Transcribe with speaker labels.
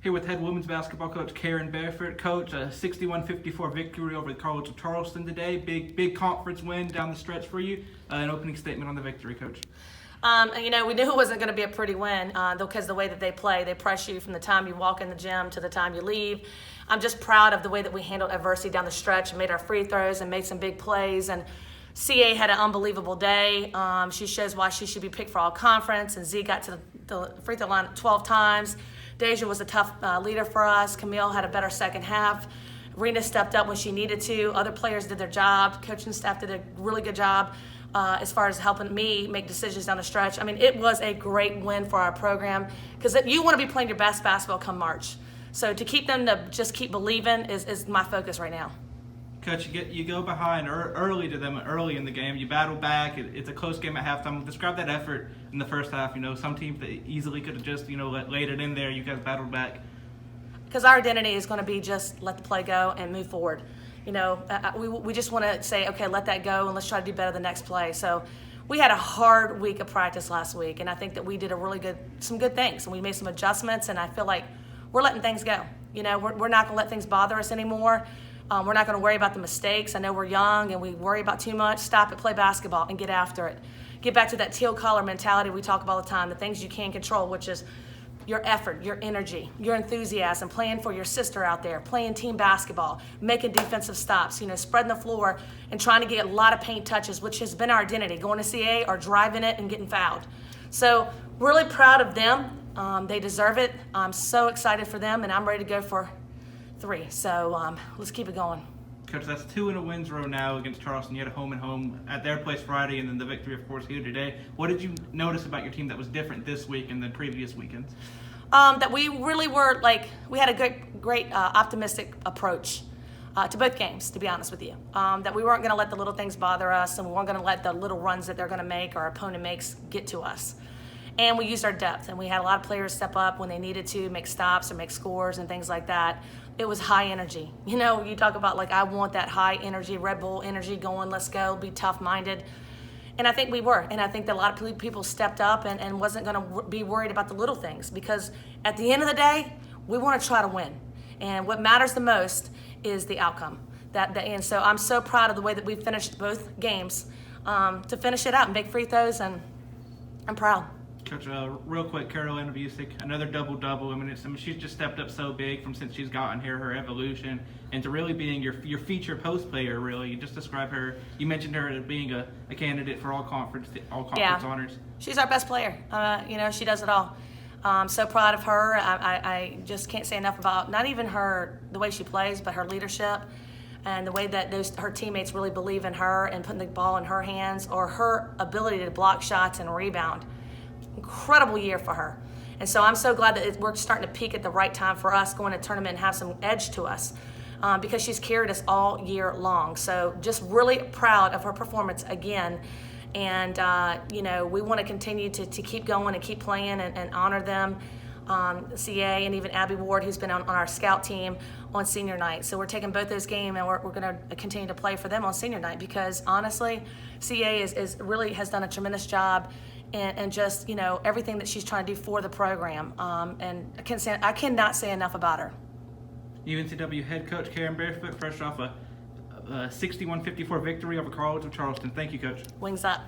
Speaker 1: Here with head women's basketball coach Karen Barefoot. Coach, a 61-54 victory over the College of Charleston today. Big conference win down the stretch for you. An opening statement on the victory, Coach.
Speaker 2: We knew it wasn't going to be a pretty win because the way that they play, they press you from the time you walk in the gym to the time you leave. I'm just proud of the way that we handled adversity down the stretch and made our free throws and made some big plays. And CA had an unbelievable day. She shows why she should be picked for all conference. And Z got to the free throw line 12 times. Deja was a tough leader for us. Camille had a better second half. Rena stepped up when she needed to. Other players did their job. Coaching staff did a really good job as far as helping me make decisions down the stretch. I mean, it was a great win for our program because you want to be playing your best basketball come March. So to keep them to just keep believing is my focus right now.
Speaker 1: Coach, you go behind early to them early in the game. You battle back. It's a close game at halftime. Describe that effort in the first half. Some teams that easily could have just laid it in there. You guys battled back.
Speaker 2: Because our identity is going to be just let the play go and move forward. We just want to say, okay, let that go and let's try to do better the next play. So we had a hard week of practice last week, and I think that we did some good things, and we made some adjustments, and I feel like we're letting things go. We're not going to let things bother us anymore. We're not going to worry about the mistakes. I know we're young and we worry about too much. Stop it, play basketball, and get after it. Get back to that teal collar mentality we talk about all the time, the things you can control, which is your effort, your energy, your enthusiasm, playing for your sister out there, playing team basketball, making defensive stops, spreading the floor and trying to get a lot of paint touches, which has been our identity, going to CA or driving it and getting fouled. So really proud of them. They deserve it. I'm so excited for them, and I'm ready to go for 3. So let's keep it going.
Speaker 1: Coach, that's 2 in a wins row now against Charleston. You had a home and home at their place Friday, and then the victory, of course, here today. What did you notice about your team that was different this week and the previous weekends?
Speaker 2: That we really were we had a great optimistic approach to both games, to be honest with you. That we weren't going to let the little things bother us, and we weren't going to let the little runs that they're going to make, our opponent makes, get to us. And we used our depth, and we had a lot of players step up when they needed to, make stops or make scores and things like that. It was high energy. You talk about I want that high energy, Red Bull energy going, let's go, be tough-minded. And I think we were. And I think that a lot of people stepped up and wasn't going to be worried about the little things, because at the end of the day, we want to try to win. And what matters the most is the outcome. And so I'm so proud of the way that we finished both games to finish it out and make free throws, and I'm proud.
Speaker 1: Coach, real quick, Carolina Busick, another double-double. She's just stepped up so big from since she's gotten here, her evolution, and to really being your feature post player, really. You just describe her. You mentioned her as being a candidate for all conference honors.
Speaker 2: She's our best player. She does it all. So proud of her. I just can't say enough about not even the way she plays, but her leadership and the way that her teammates really believe in her and putting the ball in her hands, or her ability to block shots and rebound. Incredible year for her. And so I'm so glad that we're starting to peak at the right time for us going to tournament and have some edge to us because she's carried us all year long. So just really proud of her performance again. And, we want to continue to keep going and keep playing and honor them. CA and even Abby Ward, who's been on our scout team on senior night. So we're taking both those games, and we're going to continue to play for them on senior night, because honestly, CA is really has done a tremendous job. And just, everything that she's trying to do for the program. And I cannot say enough about her.
Speaker 1: UNCW head coach Karen Barefoot, fresh off a 61-54 victory over College of Charleston. Thank you, Coach.
Speaker 2: Wings up.